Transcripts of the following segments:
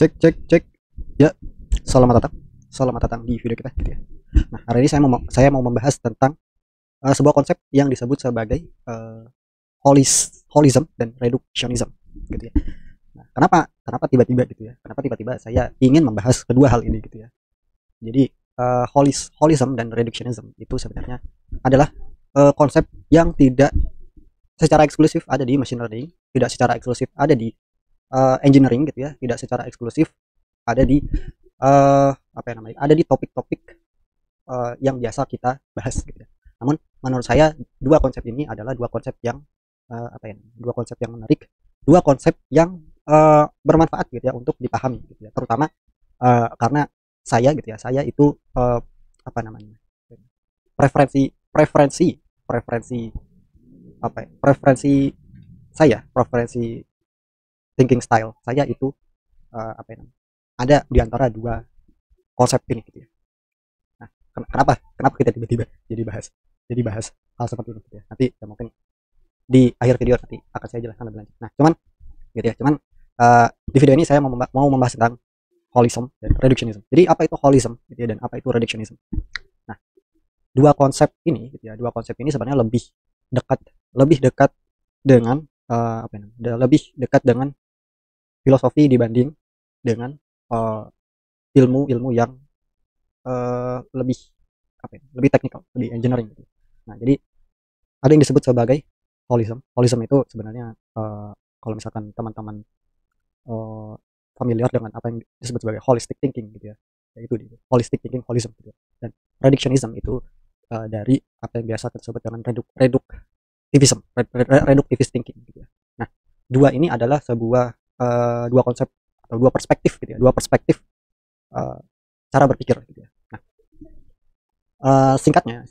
Cek cek cek. Ya, selamat datang. Selamat datang di video kita gitu ya. Nah, hari ini saya mau membahas tentang sebuah konsep yang disebut sebagai holism dan reductionism gitu ya. Nah, kenapa tiba-tiba gitu ya? Kenapa tiba-tiba saya ingin membahas kedua hal ini gitu ya. Jadi holism dan reductionism itu sebenarnya adalah konsep yang tidak secara eksklusif ada di machine learning, tidak secara eksklusif ada di engineering gitu ya, tidak secara eksklusif ada di apa yang namanya, ada di topik-topik yang biasa kita bahas gitu ya. Namun menurut saya dua konsep ini adalah dua konsep yang apa ya, dua konsep yang menarik, dua konsep yang bermanfaat gitu ya untuk dipahami gitu ya. Terutama karena saya gitu ya, saya itu apa namanya, preferensi preferensi preferensi apa ya, preferensi thinking style saya itu apa ya, ada di antara dua konsep ini gitu ya. Nah, kenapa kenapa kita tiba-tiba jadi bahas hal seperti ini gitu ya. Nanti ya mungkin di akhir video nanti akan saya jelaskan lebih lanjut. Nah, cuman gitu ya. Di video ini saya mau membahas tentang holism dan reductionism. Jadi apa itu holism gitu ya, dan apa itu reductionism. Nah, dua konsep ini sebenarnya dekat lebih dekat dengan apa namanya? Lebih dekat dengan filosofi dibanding dengan ilmu-ilmu yang lebih apa ya, lebih teknikal, lebih engineering gitu. Nah, jadi ada yang disebut sebagai holism. Holism itu sebenarnya kalau misalkan teman-teman uh, familiar dengan apa yang disebut sebagai holistic thinking gitu ya, yaitu di holistic thinking holism gitu ya. Dan reductionism itu dari apa yang biasa disebut dengan reductivist thinking gitu ya. Nah, dua ini adalah dua konsep atau dua perspektif gitu ya, dua perspektif uh, cara berpikir gitu ya. Nah, singkatnya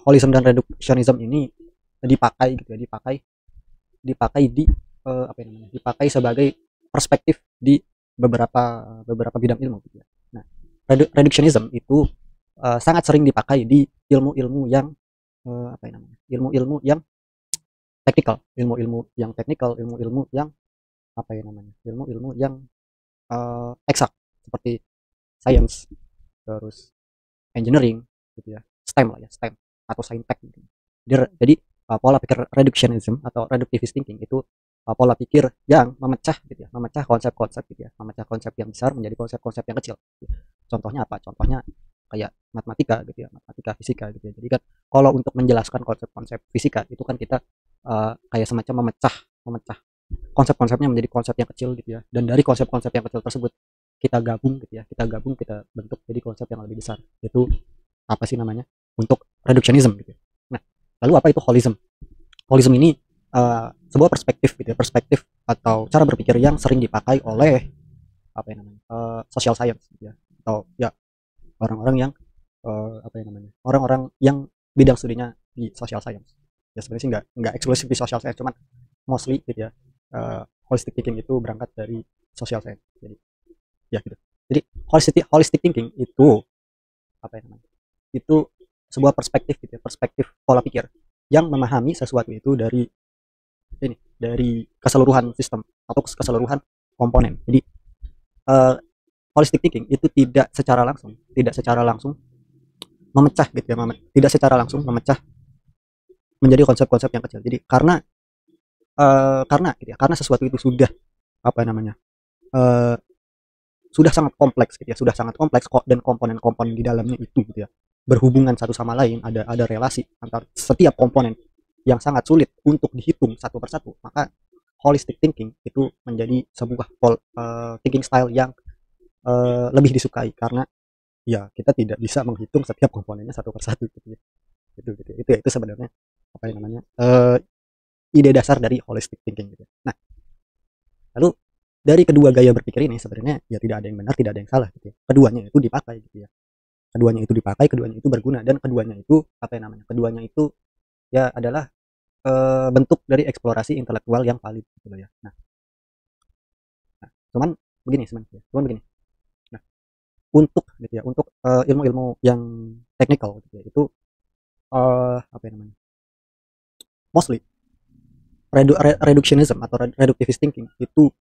holism dan reductionism ini dipakai gitu ya, dipakai di apa namanya, dipakai sebagai perspektif di beberapa beberapa bidang ilmu gitu ya. Nah, reductionism itu sangat sering dipakai di ilmu-ilmu yang apa namanya, ilmu-ilmu yang teknikal, ilmu-ilmu yang apa ya namanya, ilmu-ilmu yang eksak seperti science, terus engineering gitu ya, STEM lah ya, STEM atau saintek gitu. Jadi pola pikir reductionism atau reductivist thinking itu pola pikir yang memecah gitu ya, memecah konsep-konsep gitu ya, memecah konsep yang besar menjadi konsep-konsep yang kecil. Contohnya apa? Contohnya kayak matematika gitu ya, matematika fisika gitu ya. Jadi kan kalau untuk menjelaskan konsep-konsep fisika itu kan kita kayak semacam memecah memecah konsep-konsepnya menjadi konsep yang kecil gitu ya. Dan dari konsep-konsep yang kecil tersebut kita gabung gitu ya, kita bentuk jadi konsep yang lebih besar. Itu apa sih namanya? Untuk reductionism gitu. Nah, lalu apa itu holism? Holism ini sebuah perspektif gitu ya, perspektif atau cara berpikir yang sering dipakai oleh apa yang namanya? Social science gitu ya. Atau ya orang-orang yang apa yang namanya? Orang-orang yang bidang studinya di social science. Ya sebenarnya sih nggak eksklusif di social science, cuman mostly gitu ya. Holistic thinking itu berangkat dari social science. Jadi ya gitu. Jadi holistic thinking itu apa yang namanya? Itu sebuah perspektif gitu ya, perspektif pola pikir yang memahami sesuatu itu dari keseluruhan sistem atau keseluruhan komponen. Jadi uh, holistic thinking itu tidak secara langsung memecah gitu ya, tidak secara langsung memecah menjadi konsep-konsep yang kecil. Jadi karena gitu ya, karena sesuatu itu sudah apa namanya, uh, sudah sangat kompleks gitu ya, sudah sangat kompleks kok, dan komponen-komponen di dalamnya itu gitu ya berhubungan satu sama lain, ada relasi antar setiap komponen yang sangat sulit untuk dihitung satu persatu. Maka holistic thinking itu menjadi sebuah thinking style yang lebih disukai karena ya kita tidak bisa menghitung setiap komponennya satu persatu gitu ya. Itu sebenarnya apa yang namanya, ide dasar dari holistic thinking gitu. Nah, lalu dari kedua gaya berpikir ini sebenarnya ya tidak ada yang benar, tidak ada yang salah gitu ya. Keduanya itu dipakai gitu ya. Keduanya itu berguna, dan keduanya itu apa yang namanya? Keduanya itu ya adalah bentuk dari eksplorasi intelektual yang valid gitu ya. Nah, cuman cuman begini. Nah, untuk gitu ya, untuk ilmu-ilmu yang teknikal gitu ya, itu apa yang namanya? Mostly reductionism atau reductivist thinking itu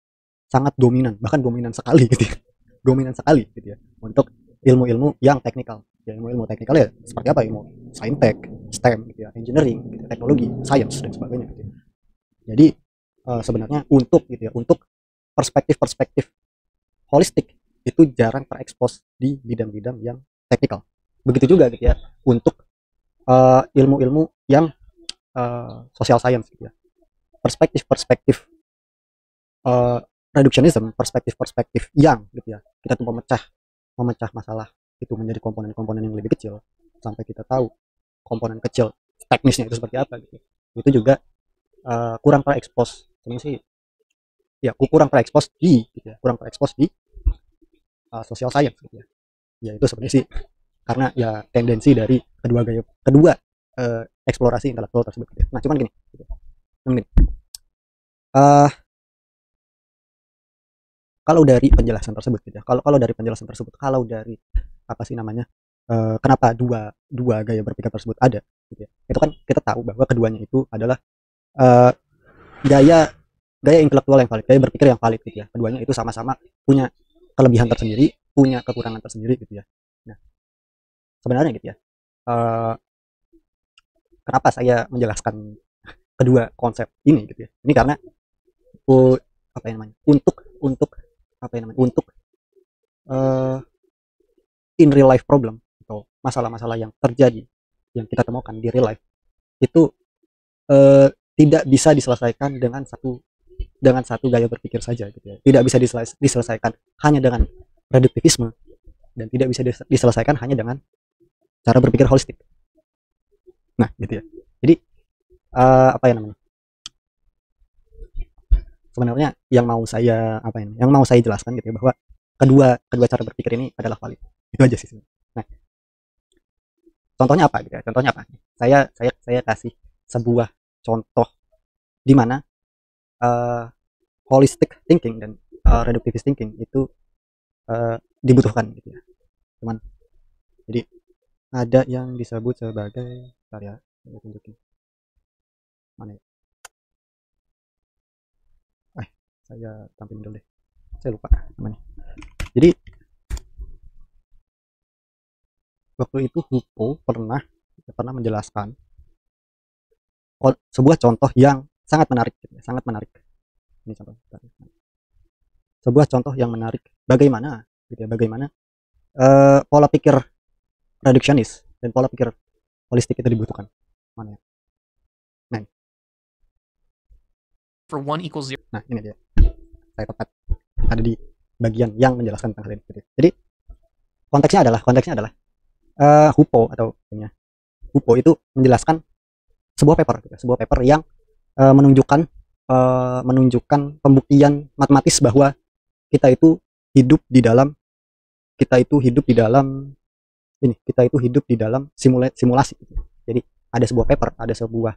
sangat dominan, bahkan dominan sekali gitu ya. Dominan sekali gitu ya untuk ilmu-ilmu yang teknikal. Ya, ilmu-ilmu teknikal ya seperti apa, ilmu saintek, STEM gitu ya, engineering, gitu, teknologi, science dan sebagainya gitu ya. Jadi sebenarnya untuk gitu ya, untuk perspektif-perspektif holistik itu jarang terekspos di bidang-bidang yang teknikal. Begitu juga gitu ya untuk ilmu-ilmu yang social science gitu ya. Perspektif-perspektif uh, reductionism, perspektif-perspektif yang gitu ya, kita tuh memecah masalah itu menjadi komponen-komponen yang lebih kecil sampai kita tahu komponen kecil teknisnya itu seperti apa gitu. Itu juga kurang terekspos sebenarnya sih, ya kurang terekspos di gitu ya, kurang terekspos di social science gitu ya. Ya itu sebenarnya sih karena ya tendensi dari kedua eksplorasi intelektual tersebut gitu ya. Nah cuman gini gitu. Cuman gini uh, kalau dari penjelasan tersebut gitu ya, kalau dari penjelasan tersebut, kalau dari apa sih namanya, kenapa dua dua gaya berpikir tersebut ada gitu ya, itu kan kita tahu bahwa keduanya itu adalah uh, gaya gaya intelektual yang valid, gaya berpikir yang valid gitu ya. Keduanya itu sama-sama punya kelebihan tersendiri, punya kekurangan tersendiri gitu ya. Nah sebenarnya gitu ya, uh, kenapa saya menjelaskan kedua konsep ini gitu ya, ini karena apa yang namanya, untuk apa yang namanya, untuk uh, in real life problem atau masalah-masalah yang terjadi yang kita temukan di real life itu uh, tidak bisa diselesaikan dengan satu gaya berpikir saja gitu ya. Tidak bisa diselesaikan hanya dengan reduktivisme dan tidak bisa diselesaikan hanya dengan cara berpikir holistik. Nah, gitu ya. Jadi apa yang namanya? Sebenarnya yang mau saya apa ini? Yang mau saya jelaskan gitu ya, bahwa kedua kedua cara berpikir ini adalah valid. Itu aja sih. Nah, contohnya apa gitu ya? Contohnya apa? Saya kasih sebuah contoh di mana uh, holistic thinking dan reductivist thinking itu dibutuhkan gitu ya. Cuman jadi ada yang disebut sebagai karya, saya tunjukin mana ya? Saya tampilin dulu deh. Saya lupa namanya. Jadi waktu itu Hupo pernah menjelaskan sebuah contoh yang sangat menarik, gitu ya, sangat menarik. Ini contoh. Sebuah contoh yang menarik. Bagaimana, gitu ya, bagaimana pola pikir reduksionis dan pola pikir holistik itu dibutuhkan. Mana ya? Nah, for 1 equals 0. Nah, ini dia. Saya tepat ada di bagian yang menjelaskan tentang hal ini. Gitu. Jadi konteksnya adalah Hupo atau ini ya, Hupo itu menjelaskan sebuah paper, gitu, sebuah paper yang menunjukkan pembuktian matematis bahwa kita itu hidup di dalam kita itu hidup di dalam kita itu hidup di dalam simulasi. Jadi ada sebuah paper, ada sebuah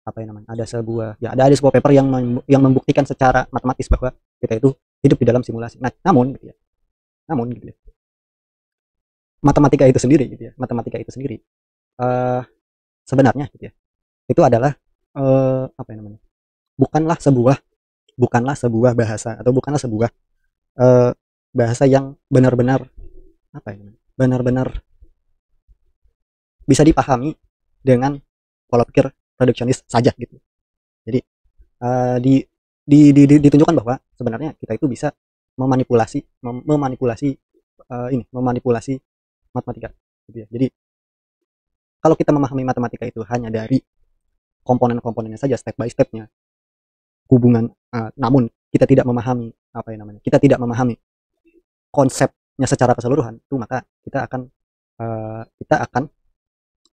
apa yang namanya, ada sebuah paper yang membuktikan secara matematis bahwa kita itu hidup di dalam simulasi. Nah, namun gitu ya, matematika itu sendiri uh, sebenarnya gitu ya, itu adalah apa yang namanya, bukanlah sebuah bahasa atau bukanlah sebuah uh, bahasa yang benar-benar apa ya, benar-benar bisa dipahami dengan pola pikir reduksionis saja gitu. Jadi uh, di, ditunjukkan bahwa sebenarnya kita itu bisa memanipulasi matematika gitu ya. Jadi kalau kita memahami matematika itu hanya dari komponen-komponennya saja, step by stepnya, hubungan, namun kita tidak memahami apa yang namanya, kita tidak memahami konsepnya secara keseluruhan, itu maka uh, kita akan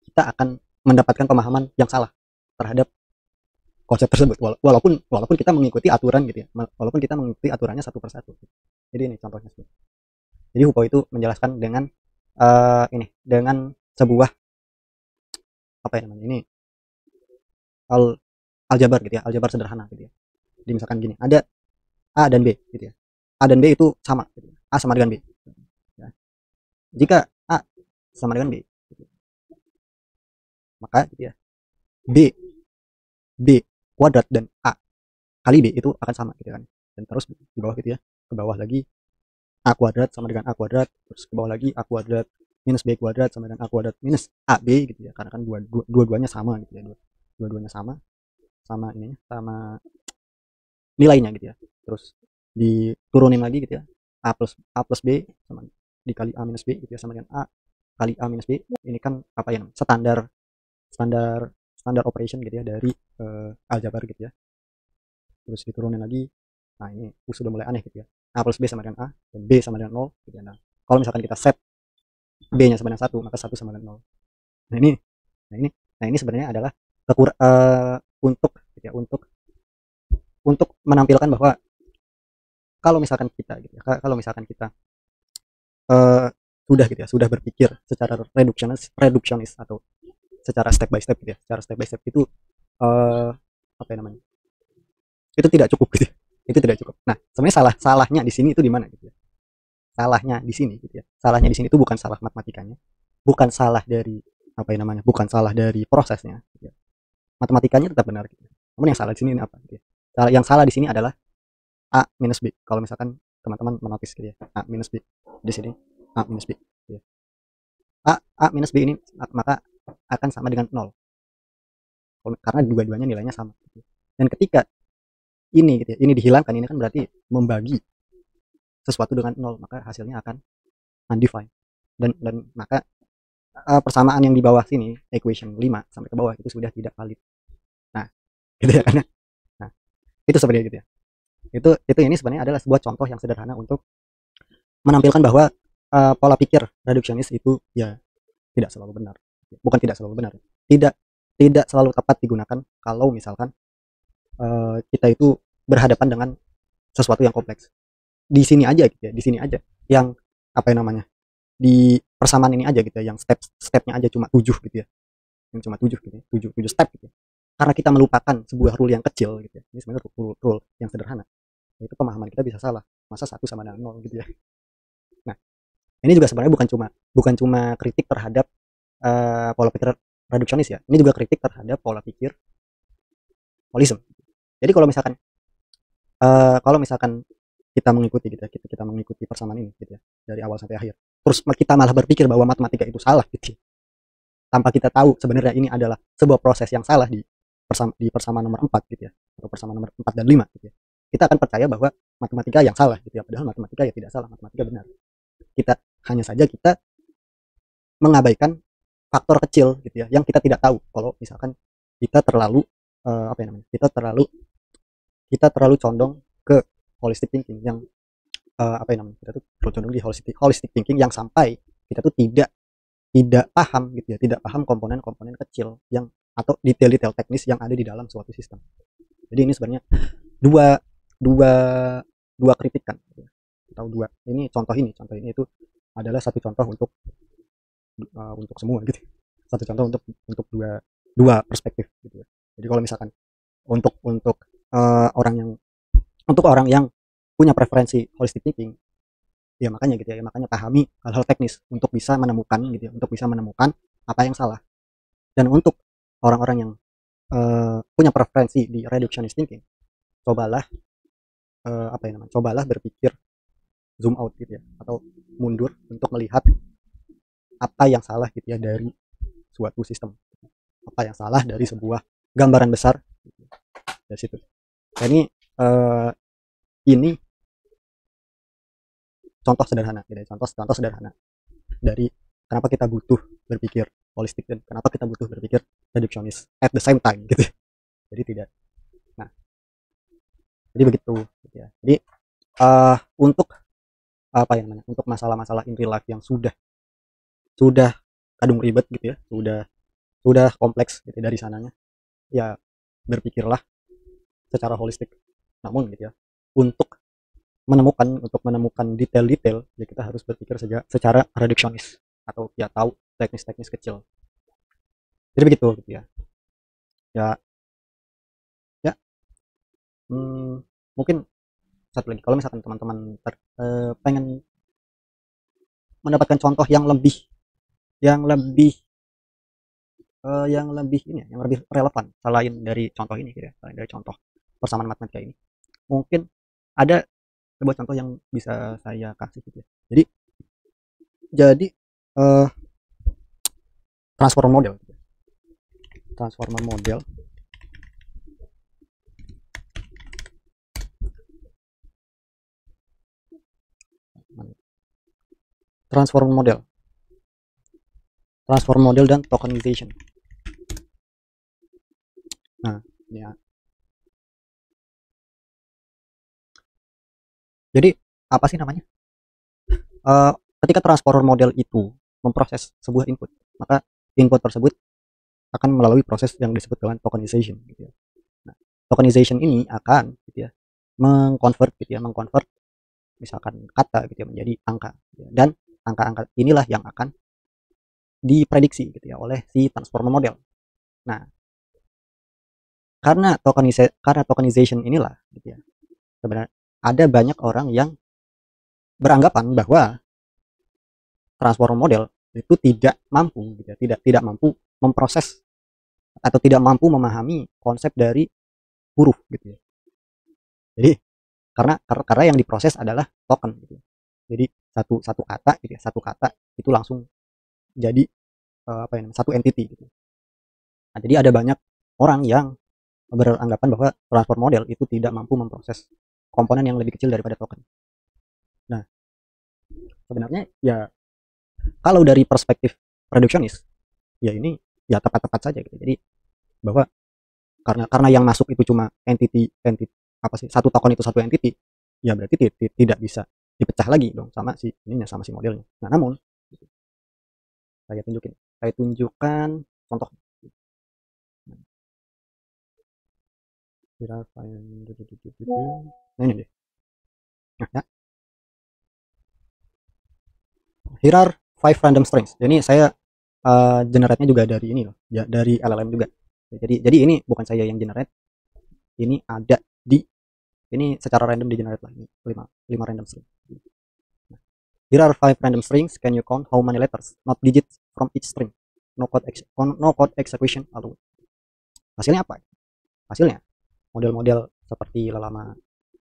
kita akan mendapatkan pemahaman yang salah terhadap konsep tersebut, walaupun kita mengikuti aturan gitu ya, walaupun kita mengikuti aturannya satu persatu. Jadi ini contohnya. Jadi Hupo itu menjelaskan dengan dengan sebuah apa ya namanya ini, aljabar gitu ya, aljabar sederhana gitu ya. Jadi misalkan gini, ada A dan B gitu ya. A dan B itu sama gitu. A sama dengan B. Ya. Jika A sama dengan B, gitu, maka gitu ya, B kuadrat dan A kali B itu akan sama gitu kan. Dan terus di bawah gitu ya. ke bawah lagi a kuadrat sama dengan a kuadrat, terus ke bawah lagi a kuadrat minus b kuadrat sama dengan a kuadrat minus ab gitu ya, karena kan dua-duanya sama gitu ya, dua-duanya sama ininya, sama nilainya gitu ya. Terus diturunin lagi gitu ya, a plus b sama dikali a minus b gitu ya, sama dengan a kali a minus b. Ini kan apa ya, standar standar standar operation gitu ya dari aljabar gitu ya. Terus diturunin lagi, nah ini sudah mulai aneh gitu ya, a plus b sama dengan a dan b sama dengan 0 gitu ya. Nah kalau misalkan kita set b nya sama dengan 1, maka 1 sama dengan 0. Nah ini nah ini sebenarnya adalah untuk gitu ya, untuk menampilkan bahwa kalau misalkan kita gitu ya, kalau misalkan kita sudah gitu ya, sudah berpikir secara reduksionis atau secara step by step gitu ya, secara step by step itu apa ya namanya, itu tidak cukup gitu ya. Itu tidak cukup. Nah sebenarnya salahnya di sini itu di mana gitu ya, salahnya di sini gitu ya, salahnya di sini itu bukan salah matematikanya, bukan salah dari apa ya namanya, bukan salah dari prosesnya gitu ya. Matematikanya tetap benar gitu. Namun yang salah di sini apa gitu ya, yang salah di sini adalah a minus b. Kalau misalkan teman-teman menotis gitu ya, a minus b di sini, a minus b gitu ya. a minus b ini maka akan sama dengan 0 karena dua-duanya nilainya sama gitu. Dan ketika ini gitu ya, ini dihilangkan, ini kan berarti membagi sesuatu dengan 0, maka hasilnya akan undefined. Dan maka persamaan yang di bawah sini, equation 5 sampai ke bawah itu sudah tidak valid. Nah, gitu ya, karena nah, itu sebenarnya gitu ya. Itu ini sebenarnya adalah sebuah contoh yang sederhana untuk menampilkan bahwa pola pikir reduksionis itu ya tidak selalu benar. Bukan tidak selalu benar. Tidak selalu tepat digunakan kalau misalkan kita itu berhadapan dengan sesuatu yang kompleks. Di sini aja gitu ya, di sini aja yang apa yang namanya, di persamaan ini aja gitu ya, yang stepnya aja cuma 7 gitu ya, yang cuma 7 gitu ya, 7 step gitu ya. Karena kita melupakan sebuah rule yang kecil gitu ya, ini sebenarnya rule yang sederhana, itu pemahaman kita bisa salah, masa 1 sama dengan 0 gitu ya. Nah ini juga sebenarnya bukan cuma kritik terhadap pola pikir reduksionis ya, ini juga kritik terhadap pola pikir holism. Jadi kalau misalkan kita mengikuti gitu ya, kita mengikuti persamaan ini gitu ya dari awal sampai akhir, terus kita malah berpikir bahwa matematika itu salah gitu ya, tanpa kita tahu sebenarnya ini adalah sebuah proses yang salah di persamaan nomor 4 gitu ya, atau persamaan nomor 4 dan 5 gitu ya, kita akan percaya bahwa matematika yang salah gitu ya, padahal matematika ya tidak salah, matematika benar. Kita hanya saja kita mengabaikan faktor kecil gitu ya, yang kita tidak tahu kalau misalkan kita terlalu apa ya namanya, kita terlalu condong ke holistic thinking yang apa ya namanya, kita tuh terlalu condong di holistic thinking yang sampai kita tuh tidak paham gitu ya, tidak paham komponen-komponen kecil yang atau detail-detail teknis yang ada di dalam suatu sistem. Jadi ini sebenarnya dua dua dua kritikan gitu ya, atau dua ini contoh ini itu adalah satu contoh untuk semua gitu, satu contoh untuk dua perspektif gitu ya. Jadi kalau misalkan untuk orang yang punya preferensi holistic thinking ya, makanya gitu ya, makanya pahami hal-hal teknis untuk bisa menemukan gitu ya, untuk bisa menemukan apa yang salah. Dan untuk orang-orang yang punya preferensi di reductionist thinking, cobalah apa yang namanya, cobalah berpikir zoom out gitu ya, atau mundur untuk melihat apa yang salah gitu ya dari suatu sistem, apa yang salah dari sebuah gambaran besar gitu, dari situ. Jadi ini contoh sederhana gitu ya, contoh sederhana dari kenapa kita butuh berpikir holistik dan kenapa kita butuh berpikir reductionist at the same time gitu. Jadi tidak. Nah, jadi begitu gitu ya. Jadi untuk apa yang namanya, untuk masalah-masalah in real life yang sudah kadung ribet gitu ya, sudah kompleks gitu dari sananya, ya berpikirlah secara holistik. Namun gitu ya, untuk menemukan detail-detail ya kita harus berpikir secara reduksionis atau ya tahu teknis-teknis kecil. Jadi begitu gitu ya. Ya mungkin satu lagi, kalau misalkan teman-teman pengen mendapatkan contoh yang lebih ini ya, yang lebih relevan selain dari contoh ini gitu ya, selain dari contoh persamaan matematika ini, mungkin ada buat contoh yang bisa saya kasih gitu ya. Jadi eh, transformer model gitu. Transformer model transformer model transformer model dan tokenization. Nah, ya. Jadi apa sih namanya? Ketika transformer model itu memproses sebuah input, maka input tersebut akan melalui proses yang disebut dengan tokenization gitu ya. Nah, tokenization ini akan gitu ya mengkonvert misalkan kata gitu ya menjadi angka gitu ya. Dan angka-angka inilah yang akan diprediksi gitu ya oleh si transformer model. Nah, karena tokenization inilah gitu ya, sebenarnya ada banyak orang yang beranggapan bahwa transformer model itu tidak mampu gitu ya, tidak mampu memproses atau tidak mampu memahami konsep dari huruf gitu ya. Jadi karena yang diproses adalah token gitu ya. Jadi satu satu kata gitu ya, satu kata itu langsung jadi apa ya, satu entity gitu. Nah, jadi ada banyak orang yang beranggapan bahwa transform model itu tidak mampu memproses komponen yang lebih kecil daripada token. Nah, sebenarnya ya kalau dari perspektif reduksionis, ya ini ya tepat-tepat saja gitu. Jadi bahwa karena yang masuk itu cuma entity apa sih, satu token itu satu entity, ya berarti tidak bisa dipecah lagi dong sama si ininya, sama si modelnya. Nah, namun saya tunjukkan contoh. Nah, ini deh. Nah, ya. Here are 5 random strings. Jadi saya generate-nya juga dari ini loh, ya, dari LLM juga. Jadi ini bukan saya yang generate. Ini ada ini secara random di generate lah. Ini 5 random string. Here are 5 random strings. Can you count how many letters, not digits, from each string? No code execution alone. Hasilnya apa? Hasilnya model-model seperti Llama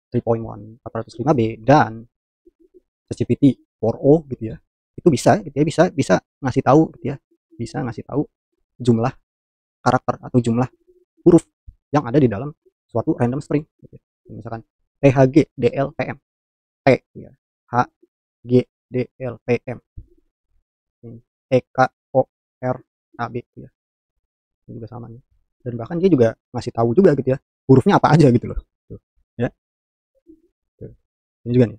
3.1 405B dan ChatGPT 4o gitu ya. Itu bisa gitu ya, bisa ngasih tahu gitu ya. Bisa ngasih tahu jumlah karakter atau jumlah huruf yang ada di dalam suatu random string gitu ya. Misalkan THG DLPM T ya, HGDLPM EKORAB ya. Ini juga sama nih. Dan bahkan dia juga ngasih tahu juga gitu ya, hurufnya apa aja gitu loh. Tuh, ya. Tuh. Ini juga nih.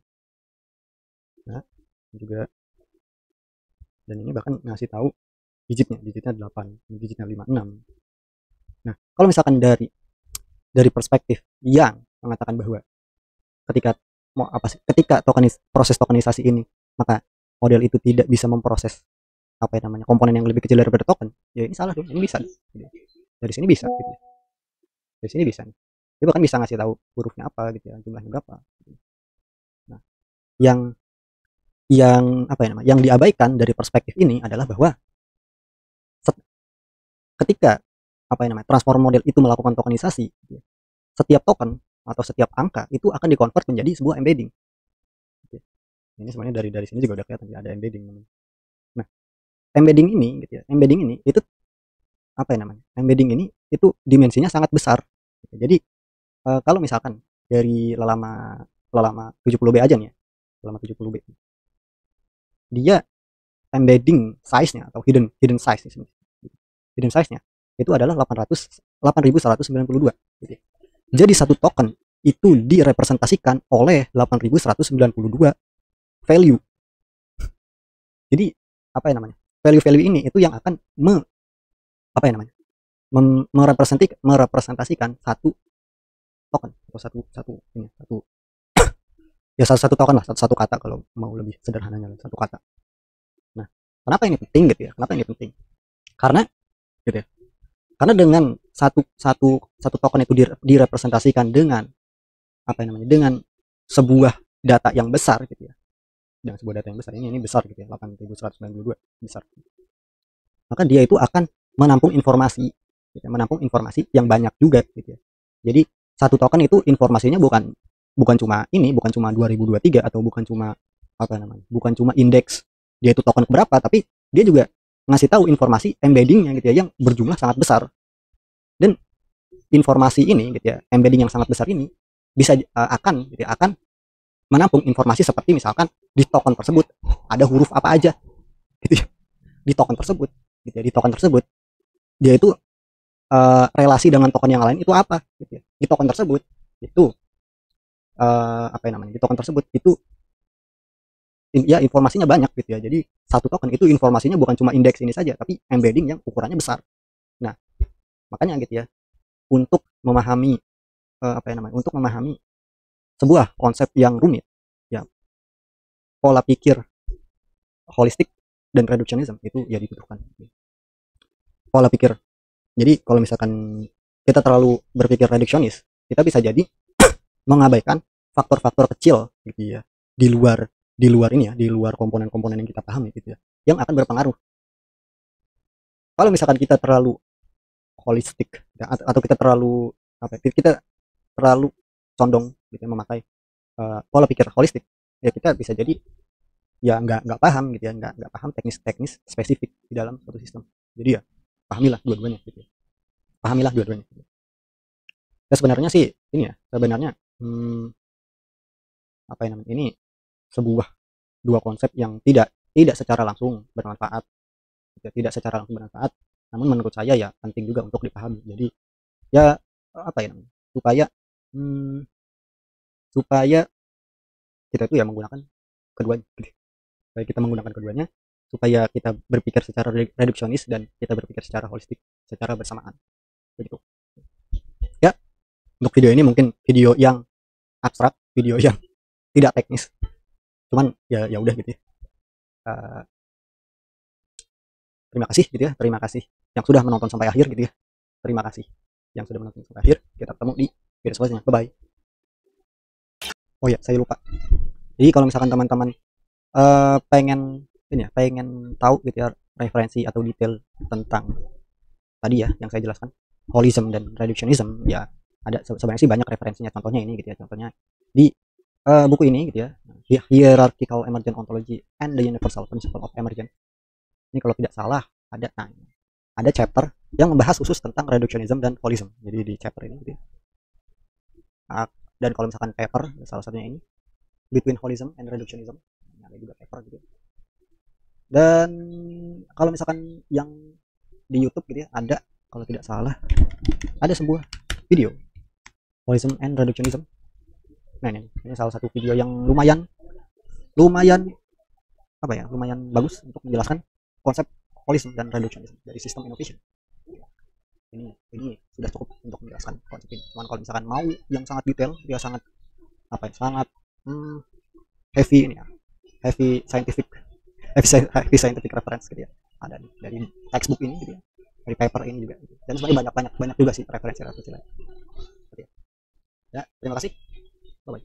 Nah, ini juga. Dan ini bahkan ngasih tahu digitnya 8, digitnya 56. Nah, kalau misalkan dari perspektif yang mengatakan bahwa ketika proses tokenisasi ini, maka model itu tidak bisa memproses apa yang namanya komponen yang lebih kecil daripada token, ya ini salah dong. Ini bisa dari sini bisa gitu. Dari sini bisa nih. Dia bahkan bisa ngasih tahu hurufnya apa gitu ya, jumlahnya berapa. Nah, yang apa ya namanya, yang diabaikan dari perspektif ini adalah bahwa ketika apa yang namanya transform model itu melakukan tokenisasi, gitu ya, setiap token atau setiap angka itu akan dikonvert menjadi sebuah embedding. Gitu ya. Ini sebenarnya dari sini juga udah kelihatan ya, ada embedding. Nah, embedding ini gitu ya, embedding ini itu apa ya namanya? Embedding ini itu dimensinya sangat besar. Gitu. Jadi kalau misalkan dari lelama 70B aja nih ya, lelama 70B, dia embedding size-nya atau hidden size nih, hidden size-nya itu adalah 8192 gitu. Jadi satu token itu direpresentasikan oleh 8192 value. Jadi apa yang namanya? Value ini itu yang akan apa yang namanya? merepresentasikan satu token atau satu ya satu token lah, satu kata kalau mau lebih sederhananya, satu kata. Nah, kenapa ini penting gitu ya? Kenapa ini penting? Karena gitu ya. Karena dengan satu token itu direpresentasikan dengan apa yang namanya? Dengan sebuah data yang besar gitu ya. Dengan sebuah data yang besar, ini besar gitu ya, 8192 besar. Maka dia itu akan menampung informasi gitu ya, menampung informasi yang banyak juga gitu ya. Jadi satu token itu informasinya bukan bukan cuma ini, bukan cuma 2023 atau bukan cuma apa namanya, bukan cuma indeks dia itu token berapa, tapi dia juga ngasih tahu informasi embeddingnya gitu ya, yang berjumlah sangat besar. Dan informasi ini gitu ya, embedding yang sangat besar ini bisa akan gitu ya, akan menampung informasi seperti misalkan di token tersebut ada huruf apa aja gitu ya, di token tersebut gitu ya, di token tersebut dia itu relasi dengan token yang lain itu apa gitu ya, di token tersebut itu apa yang namanya, di token tersebut itu ya informasinya banyak gitu ya. Jadi satu token itu informasinya bukan cuma indeks ini saja, tapi embedding yang ukurannya besar. Nah, makanya gitu ya, untuk memahami apa yang namanya, untuk memahami sebuah konsep yang rumit ya, pola pikir holistik dan reductionism itu ya dibutuhkan pola pikir. Jadi kalau misalkan kita terlalu berpikir reduksionis, kita bisa jadi mengabaikan faktor-faktor kecil gitu ya, di luar ini ya, di luar komponen-komponen yang kita pahami gitu ya, yang akan berpengaruh. Kalau misalkan kita terlalu holistik ya, atau kita terlalu apa ya, kita terlalu condong gitu ya, memakai pola pikir holistik, ya kita bisa jadi ya nggak paham gitu ya, nggak paham teknis-teknis spesifik di dalam suatu sistem. Jadi ya pahamilah dua-duanya gitu ya, pahamilah dua-duanya. Ya sebenarnya sih ini ya, sebenarnya apa yang namanya, ini sebuah dua konsep yang tidak secara langsung bermanfaat, tidak secara langsung bermanfaat, namun menurut saya ya penting juga untuk dipahami. Jadi ya apa ya namanya, supaya supaya kita itu ya menggunakan keduanya gitu. Supaya kita menggunakan keduanya, supaya kita berpikir secara reduksionis dan kita berpikir secara holistik secara bersamaan begitu ya. Untuk video ini mungkin video yang abstrak, video yang tidak teknis, cuman ya udah gitu ya. Terima kasih gitu ya, terima kasih yang sudah menonton sampai akhir gitu ya, terima kasih yang sudah menonton sampai akhir. Kita ketemu di video selanjutnya, bye bye. Oh ya, saya lupa, jadi kalau misalkan teman-teman pengen ini ya, pengen tahu gitu ya referensi atau detail tentang tadi ya yang saya jelaskan, holism dan reductionism, ya ada sebenarnya sih banyak referensinya. Contohnya ini gitu ya, contohnya di buku ini gitu ya, Hierarchical Emergent Ontology and the Universal Principle of Emergence. Ini kalau tidak salah ada chapter yang membahas khusus tentang reductionism dan holism. Jadi di chapter ini gitu ya. Dan kalau misalkan paper salah satunya ini Between Holism and Reductionism, ada juga paper gitu. Dan kalau misalkan yang di YouTube gitu ya, ada kalau tidak salah ada sebuah video Holism and Reductionism. Nah ini salah satu video yang lumayan apa ya, lumayan bagus untuk menjelaskan konsep holism dan reductionism dari sistem innovation. Ini sudah cukup untuk menjelaskan konsep ini. Cuman kalau misalkan mau yang sangat detail, dia sangat apa ya, sangat heavy ini ya, heavy scientific reference gitu ya, ada dari textbook ini gitu ya, dari paper ini juga gitu. Dan sebenarnya banyak juga sih referensi lain gitu ya. Terima kasih, bye bye.